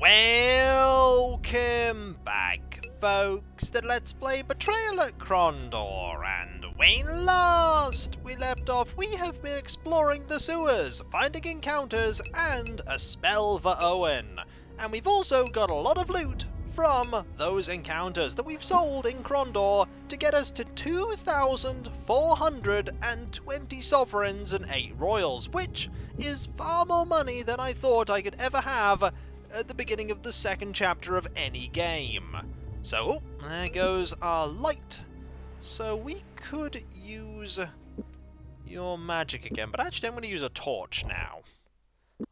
Welcome back, folks, to Let's Play Betrayal at Krondor, and when last we left off, we have been exploring the sewers, finding encounters, and a spell for Owyn. And we've also got a lot of loot from those encounters that we've sold in Krondor to get us to 2,420 sovereigns and 8 royals, which is far more money than I thought I could ever have at the beginning of the second chapter of any game. So, there goes our light. So we could use your magic again, but actually I'm going to use a torch now.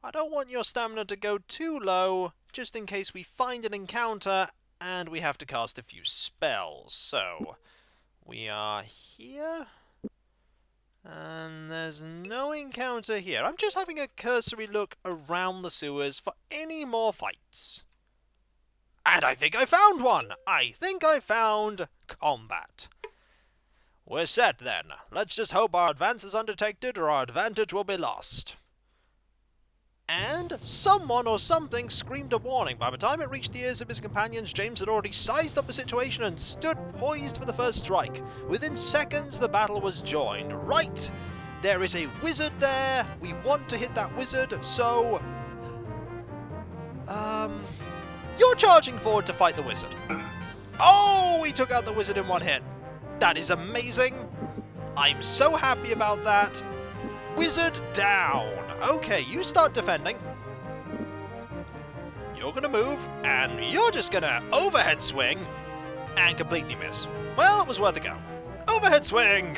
I don't want your stamina to go too low, just in case we find an encounter and we have to cast a few spells. So, we are here, and there's no encounter here. I'm just having a cursory look around the sewers for any more fights. And I think I found one! I think I found combat. We're set then. Let's just hope our advance is undetected or our advantage will be lost. And someone or something screamed a warning. By the time it reached the ears of his companions, James had already sized up the situation and stood poised for the first strike. Within seconds, the battle was joined. Right! There is a wizard there. We want to hit that wizard, so... You're charging forward to fight the wizard. Oh, we took out the wizard in one hit. That is amazing. I'm so happy about that. Wizard down. Okay, you start defending. You're gonna move, and you're just gonna overhead swing and completely miss. Well, it was worth a go. Overhead swing!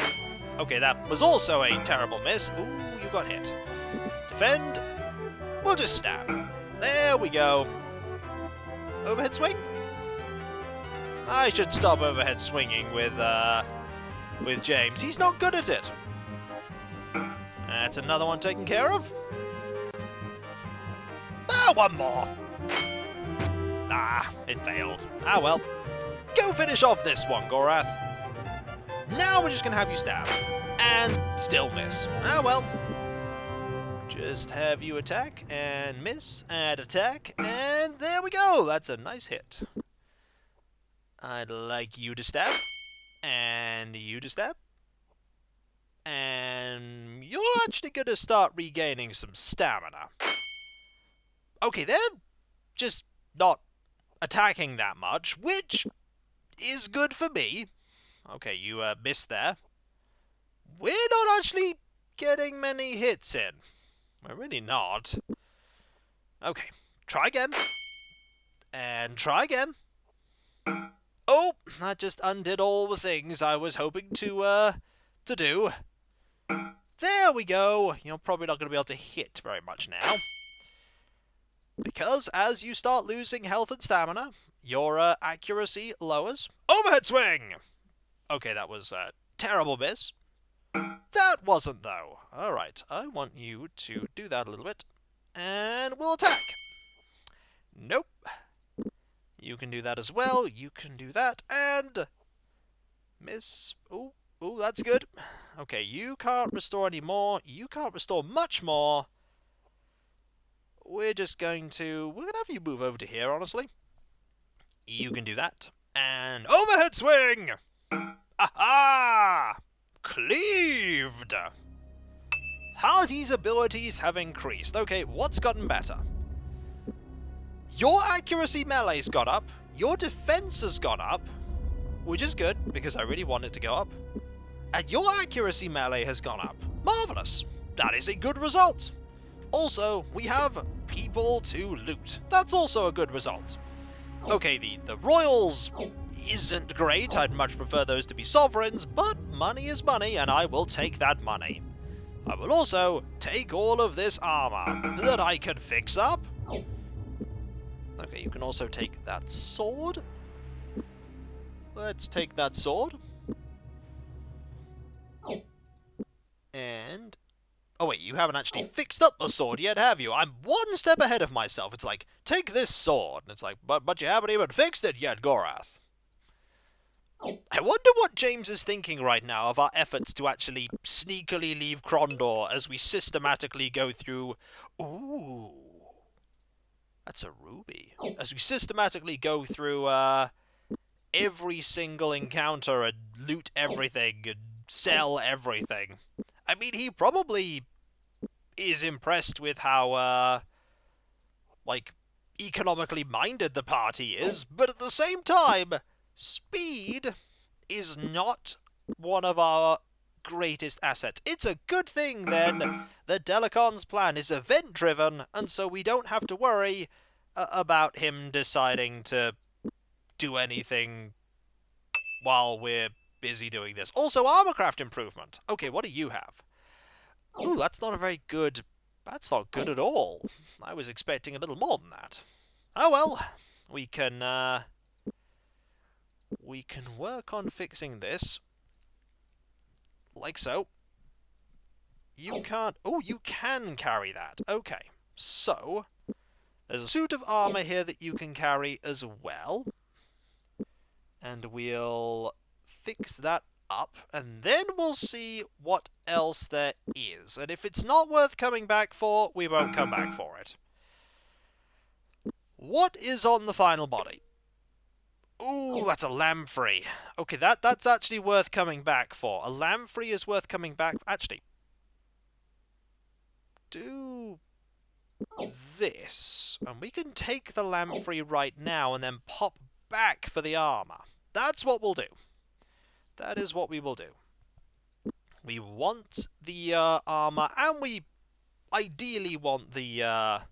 Okay, that was also a terrible miss. Ooh, you got hit. Defend. We'll just stab. There we go. Overhead swing? I should stop overhead swinging with James. He's not good at it. That's another one taken care of. Ah, one more. Ah, it failed. Ah, well. Go finish off this one, Gorath. Now we're just going to have you stab. And still miss. Ah, well. Just have you attack and miss and attack. And there we go. That's a nice hit. I'd like you to stab. And you to stab. And you're actually going to start regaining some stamina. Okay, they're just not attacking that much, which is good for me. Okay, you missed there. We're not actually getting many hits in. We're really not. Okay, try again. And try again. Oh, that just undid all the things I was hoping to do. There we go. You're probably not going to be able to hit very much now. Because as you start losing health and stamina, your accuracy lowers. Overhead swing! Okay, that was a terrible miss. That wasn't, though. Alright, I want you to do that a little bit. And we'll attack. Nope. You can do that as well. You can do that. And... miss. Ooh. Ooh, that's good. Okay, you can't restore any more. You can't restore much more. We're going to have you move over to here, honestly. You can do that. And overhead swing! Aha! Cleaved! Hardy's abilities have increased. Okay, what's gotten better? Your accuracy melee's got up. Your defense has gone up. Which is good, because I really want it to go up. And your accuracy melee has gone up. Marvellous. That is a good result. Also, we have people to loot. That's also a good result. Okay, the royals isn't great. I'd much prefer those to be sovereigns, but money is money, and I will take that money. I will also take all of this armor that I can fix up. Okay, you can also take that sword. Let's take that sword. And... oh wait, you haven't actually fixed up the sword yet, have you? I'm one step ahead of myself. It's like, take this sword. And it's like, but you haven't even fixed it yet, Gorath. I wonder what James is thinking right now of our efforts to actually sneakily leave Krondor as we systematically go through... ooh. That's a ruby. As we systematically go through every single encounter and loot everything and sell everything. I mean, he probably is impressed with how, like, economically minded the party is, but at the same time, speed is not one of our greatest assets. It's a good thing, then, that Delacon's plan is event-driven, and so we don't have to worry about him deciding to do anything while we're busy doing this. Also, armorcraft improvement. Okay, what do you have? Ooh, that's not a very good... That's not good at all. I was expecting a little more than that. Oh well, we can work on fixing this. Like so. You can't... Oh, you can carry that. Okay, so... There's a suit of armor here that you can carry as well. And we'll fix that up, and then we'll see what else there is. And if it's not worth coming back for, we won't come back for it. What is on the final body? Ooh, that's a lamprey. Okay, that's actually worth coming back for. A lamprey is worth coming back... Actually, do this. And we can take the lamprey right now and then pop back for the armor. That's what we'll do. That is what we will do. We want the armor, and we ideally want the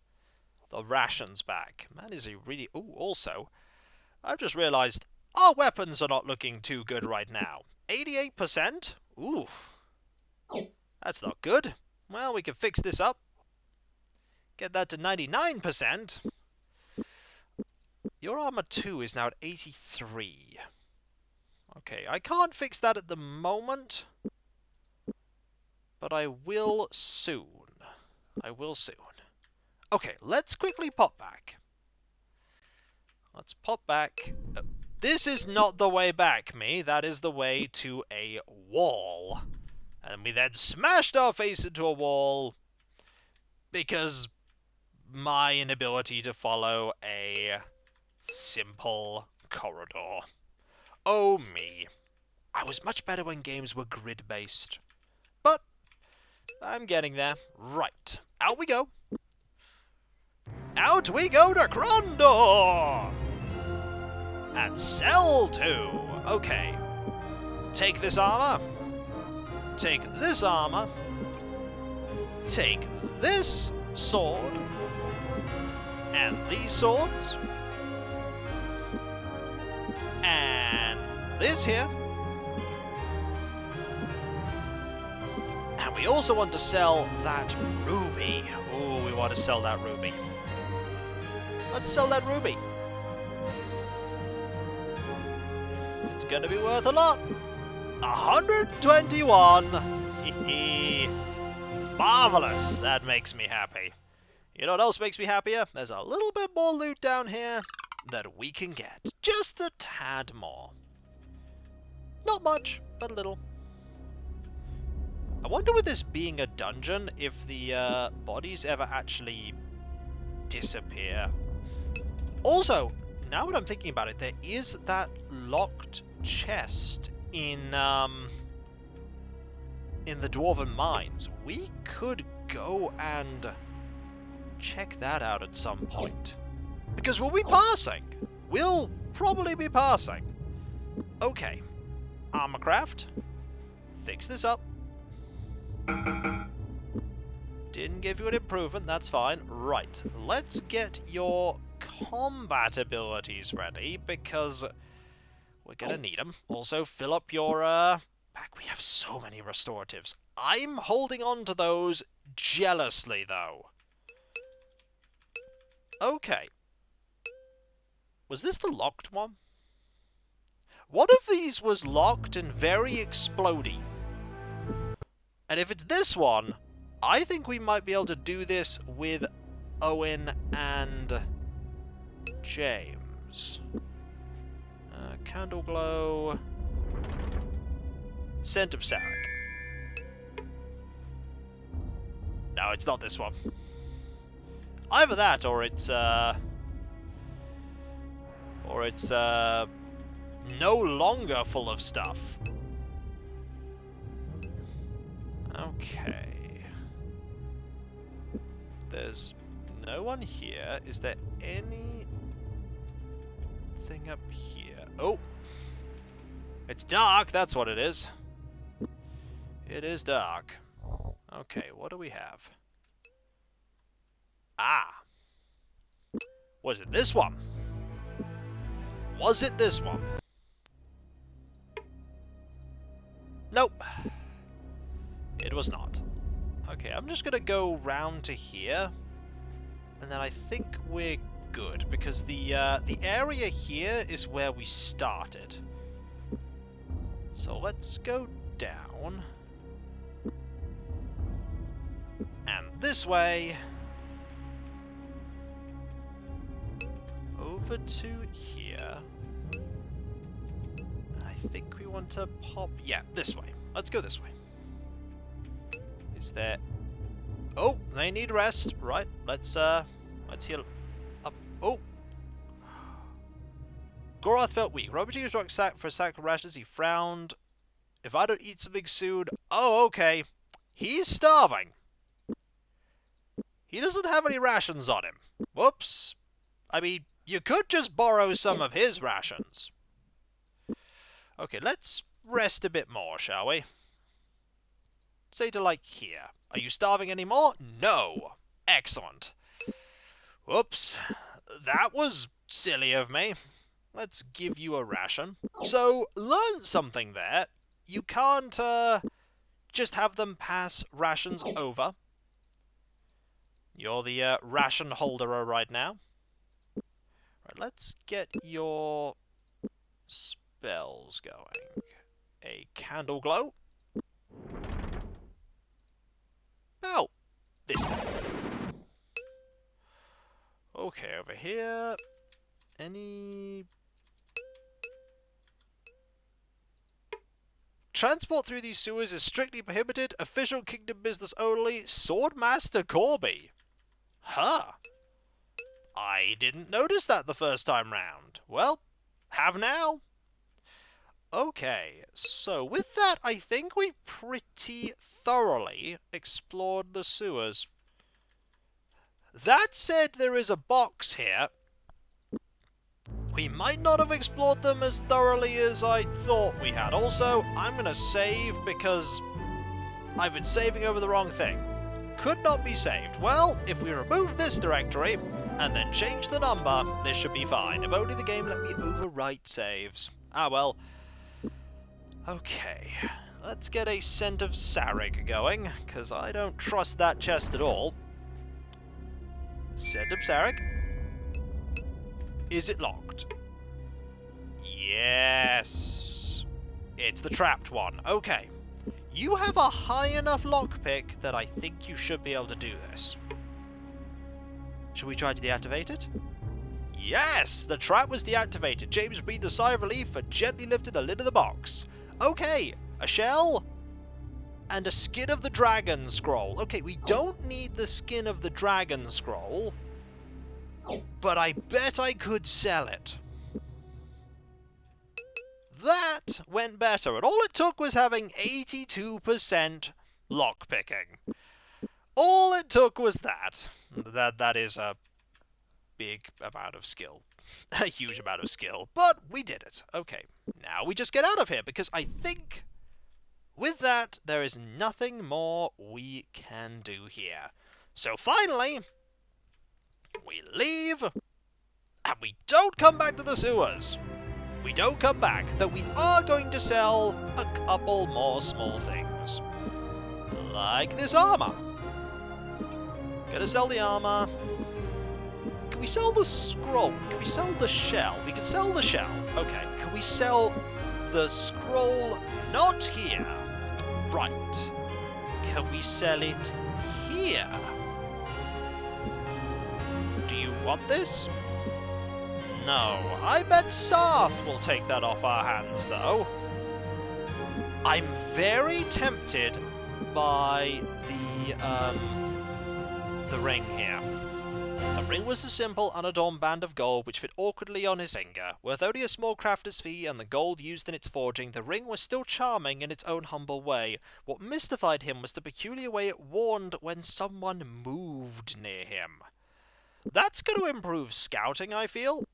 rations back. Man, is he really... Ooh, also, I've just realised our weapons are not looking too good right now. 88%? Ooh. That's not good. Well, we can fix this up. Get that to 99%. Your armor 2 is now at 83. Okay, I can't fix that at the moment, but I will soon. I will soon. Okay, let's quickly pop back. Let's pop back. This is not the way back, me. That is the way to a wall. And we then smashed our face into a wall because my inability to follow a simple corridor. Oh me. I was much better when games were grid-based. But I'm getting there. Right. Out we go. Out we go to Krondor! And sell to. Okay. Take this armor. Take this armor. Take this sword. And these swords. And this here. And we also want to sell that ruby. Ooh, we want to sell that ruby. Let's sell that ruby. It's gonna be worth a lot. 121. Marvelous. That makes me happy. You know what else makes me happier? There's a little bit more loot down here that we can get. Just a tad more. Not much, but a little. I wonder with this being a dungeon if the bodies ever actually disappear. Also, now that I'm thinking about it, there is that locked chest in the Dwarven Mines. We could go and check that out at some point. Because we'll be passing. We'll probably be passing. Okay. Armorcraft. Fix this up. Didn't give you an improvement, that's fine. Right, let's get your combat abilities ready, because we're gonna need them. Also, fill up your, back. We have so many restoratives. I'm holding on to those jealously, though. Okay. Was this the locked one? One of these was locked and very explodey. And if it's this one, I think we might be able to do this with Owyn and James. Candle glow. Scent of Sarek. No, it's not this one. Either that or it's, or it's no longer full of stuff. Okay. There's no one here. Is there anything up here? Oh! It's dark, that's what it is. It is dark. Okay, what do we have? Ah! Was it this one? Was it this one? Nope. It was not. Okay, I'm just gonna go round to here. And then I think we're good, because the area here is where we started. So let's go down. And this way. Over to here. I think we want to pop... Yeah, this way. Let's go this way. Is there... Oh, they need rest. Right, let's heal up. Oh! Goroth felt weak. Robert used rock sack for a sack of rations. He frowned. If I don't eat something soon... Oh, okay. He's starving. He doesn't have any rations on him. Whoops. I mean, you could just borrow some of his rations. Okay, let's rest a bit more, shall we? Say to, like, here. Are you starving anymore? No. Excellent. Whoops. That was silly of me. Let's give you a ration. So, learn something there. You can't, just have them pass rations over. You're the, ration holderer right now. Right, let's get your spells going. A candle glow. Oh, this thing. Okay, over here. Any... Transport through these sewers is strictly prohibited. Official kingdom business only. Swordmaster Corby. Huh. I didn't notice that the first time round. Well, have now. Okay, so with that, I think we pretty thoroughly explored the sewers. That said, there is a box here. We might not have explored them as thoroughly as I thought we had. Also, I'm going to save because I've been saving over the wrong thing. Could not be saved. Well, if we remove this directory and then change the number, this should be fine. If only the game let me overwrite saves. Ah, well. Okay, let's get a scent of Sarek going, because I don't trust that chest at all. Scent of Sarek. Is it locked? Yes. It's the trapped one. Okay. You have a high enough lockpick that I think you should be able to do this. Should we try to deactivate it? Yes! The trap was deactivated. James breathed a sigh of relief and gently lifted the lid of the box. Okay, a shell and a skin of the dragon scroll. Okay, we don't need the skin of the dragon scroll, but I bet I could sell it. That went better, and all it took was having 82% lockpicking. All it took was that. That is a big amount of skill. A huge amount of skill. But we did it. Okay, now we just get out of here, because I think with that, there is nothing more we can do here. So finally, we leave, and we don't come back to the sewers. We don't come back, though we are going to sell a couple more small things. Like this armor. Gonna sell the armor. Can we sell the scroll? Can we sell the shell? We can sell the shell. Okay. Can we sell the scroll? Not here. Right. Can we sell it here? Do you want this? No. I bet Sarth will take that off our hands, though. I'm very tempted by the ring here. The ring was a simple, unadorned band of gold which fit awkwardly on his finger. Worth only a small crafter's fee and the gold used in its forging, the ring was still charming in its own humble way. What mystified him was the peculiar way it warned when someone moved near him. That's going to improve scouting, I feel.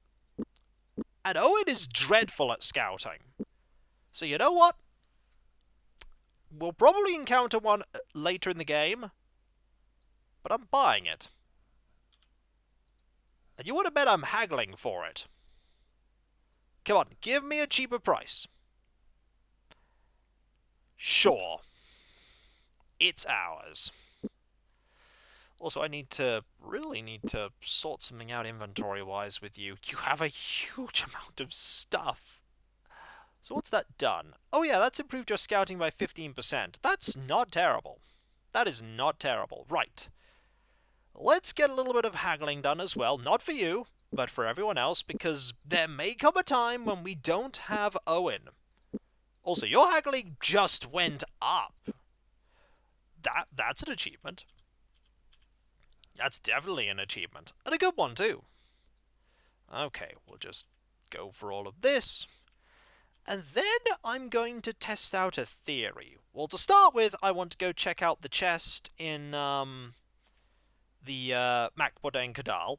And Owyn is dreadful at scouting. So you know what? We'll probably encounter one later in the game, but I'm buying it. And you would have bet I'm haggling for it. Come on, give me a cheaper price. Sure. It's ours. Also, I really need to sort something out inventory-wise with you. You have a huge amount of stuff. So what's that done? Oh yeah, that's improved your scouting by 15%. That's not terrible. That is not terrible. Right. Let's get a little bit of haggling done as well. Not for you, but for everyone else, because there may come a time when we don't have Owyn. Also, your haggling just went up. That's an achievement. That's definitely an achievement. And a good one, too. Okay, we'll just go for all of this. And then I'm going to test out a theory. Well, to start with, I want to go check out the chest in the Macboden Kadal.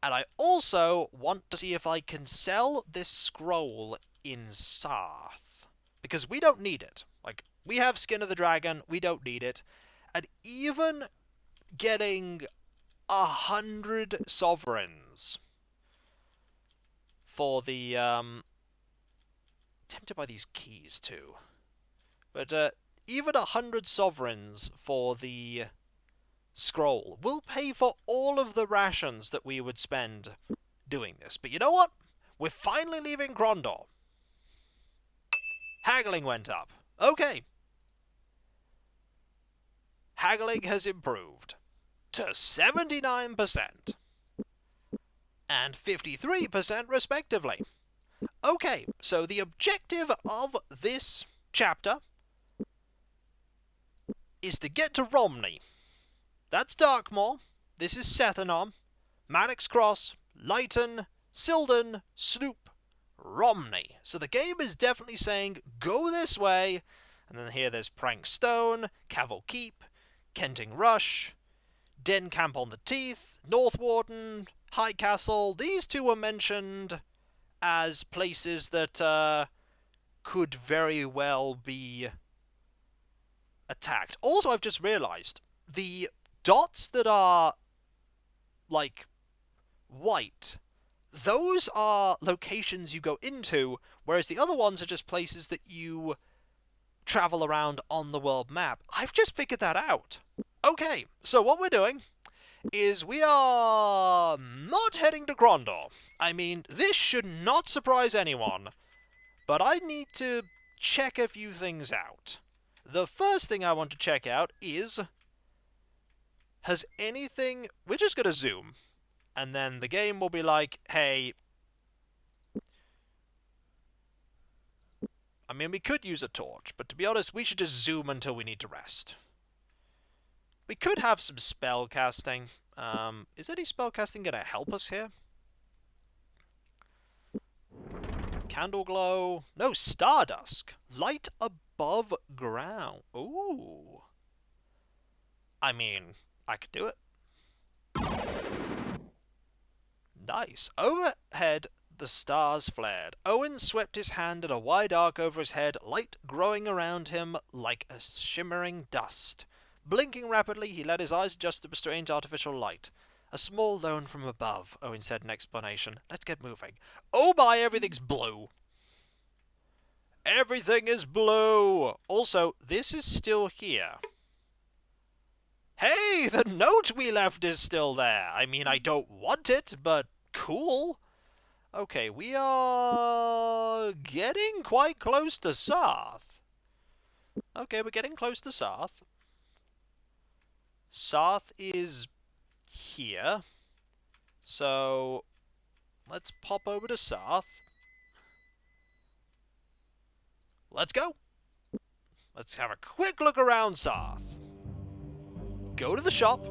And I also want to see if I can sell this scroll in Sarth. Because we don't need it. Like, we have Skin of the Dragon, we don't need it. And even getting 100 sovereigns for the, tempted by these keys too. But even 100 sovereigns for the scroll will pay for all of the rations that we would spend doing this. But you know what? We're finally leaving Krondor. Haggling went up. Okay. Haggling has improved to 79% and 53% respectively. Okay, so the objective of this chapter is to get to Romney. That's Darkmoor. This is Sethanon, Maddox Cross, Leighton, Silden, Snoop, Romney. So the game is definitely saying, go this way. And then here there's Prankstone, Cavil Keep, Kenting Rush, Den Camp on the Teeth, Northwarden, High Castle. These two were mentioned as places that could very well be attacked. Also, I've just realised, the dots that are, like, white, those are locations you go into, whereas the other ones are just places that you travel around on the world map. I've just figured that out. Okay, so what we're doing is we are not heading to Krondor. I mean, this should not surprise anyone, but I need to check a few things out. The first thing I want to check out is, has anything... We're just going to zoom, and then the game will be like, hey... I mean, we could use a torch, but to be honest, we should just zoom until we need to rest. We could have some spell casting. Is any spell casting going to help us here? Candle glow. No, Stardusk. Light above ground. Ooh. I mean, I could do it. Nice. Overhead, the stars flared. Owyn swept his hand in a wide arc over his head, light growing around him like a shimmering dust. Blinking rapidly, he let his eyes adjust to the strange artificial light. A small loan from above, Owyn said in explanation. Let's get moving. Oh my, everything's blue. Everything is blue. Also, this is still here. Hey, the note we left is still there. I mean, I don't want it, but cool. Okay, we are getting quite close to Sarth. Okay, we're getting close to Sarth. Sarth is here. So, let's pop over to Sarth. Let's go. Let's have a quick look around Sarth. Go to the shop.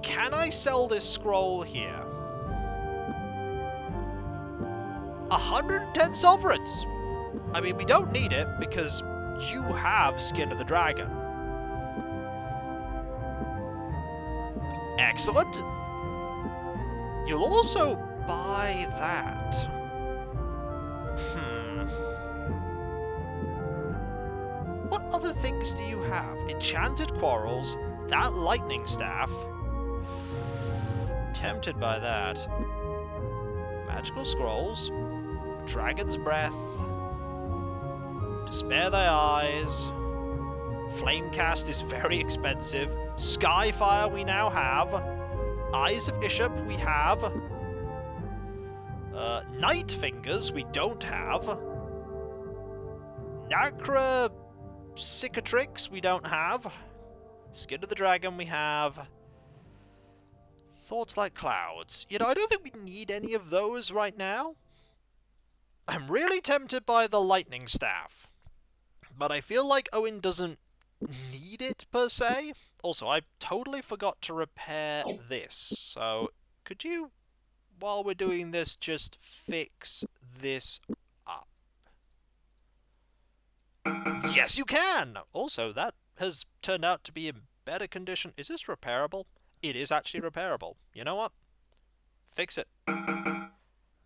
Can I sell this scroll here? 110 sovereigns! I mean, we don't need it, because you have Skin of the Dragon. Excellent. You'll also buy that. What other things do you have? Enchanted Quarrels, that lightning staff. Tempted by that. Magical Scrolls, Dragon's Breath, Spare Thy Eyes, Flamecast is very expensive, Skyfire we now have, Eyes of Ishap we have, Night Fingers we don't have, Nacra Cicatrix we don't have, Skin of the Dragon we have, Thoughts Like Clouds. You know, I don't think we need any of those right now. I'm really tempted by the Lightning Staff, but I feel like Owyn doesn't need it, per se. Also, I totally forgot to repair this, so could you, while we're doing this, just fix this up? Yes, you can! Also, that has turned out to be in better condition. Is this repairable? It is actually repairable. You know what? Fix it.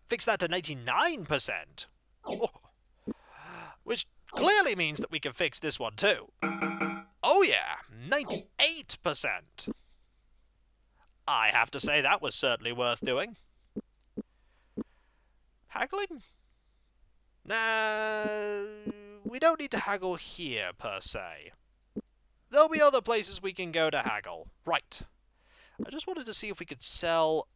Fix that to 99%! Oh. Which clearly means that we can fix this one too. Oh yeah, 98%! I have to say that was certainly worth doing. Haggling? Nah, we don't need to haggle here, per se. There'll be other places we can go to haggle. Right. I just wanted to see if we could sell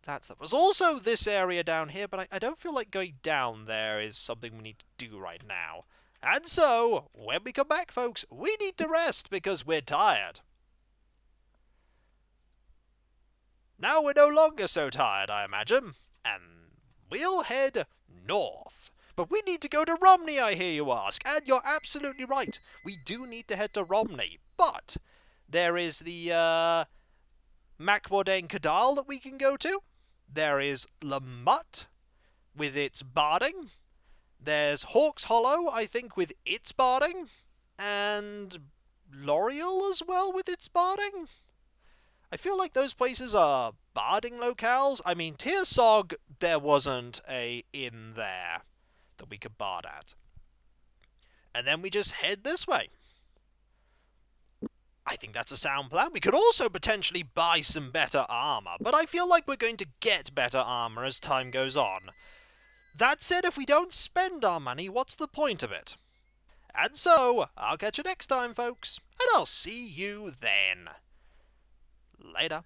that. There was also this area down here, but I don't feel like going down there is something we need to do right now. And so, when we come back, folks, we need to rest because we're tired. Now we're no longer so tired, I imagine, and we'll head north. But we need to go to Romney, I hear you ask, and you're absolutely right. We do need to head to Romney, but there is the Macwardain Kadal that we can go to. There is Lamut with its barding. There's Hawk's Hollow, I think, with its barding. And L'Oreal as well with its barding. I feel like those places are barding locales. I mean, Tearsog, there wasn't a inn there that we could bard at. And then we just head this way. I think that's a sound plan. We could also potentially buy some better armor, but I feel like we're going to get better armor as time goes on. That said, if we don't spend our money, what's the point of it? And so, I'll catch you next time, folks, and I'll see you then. Later.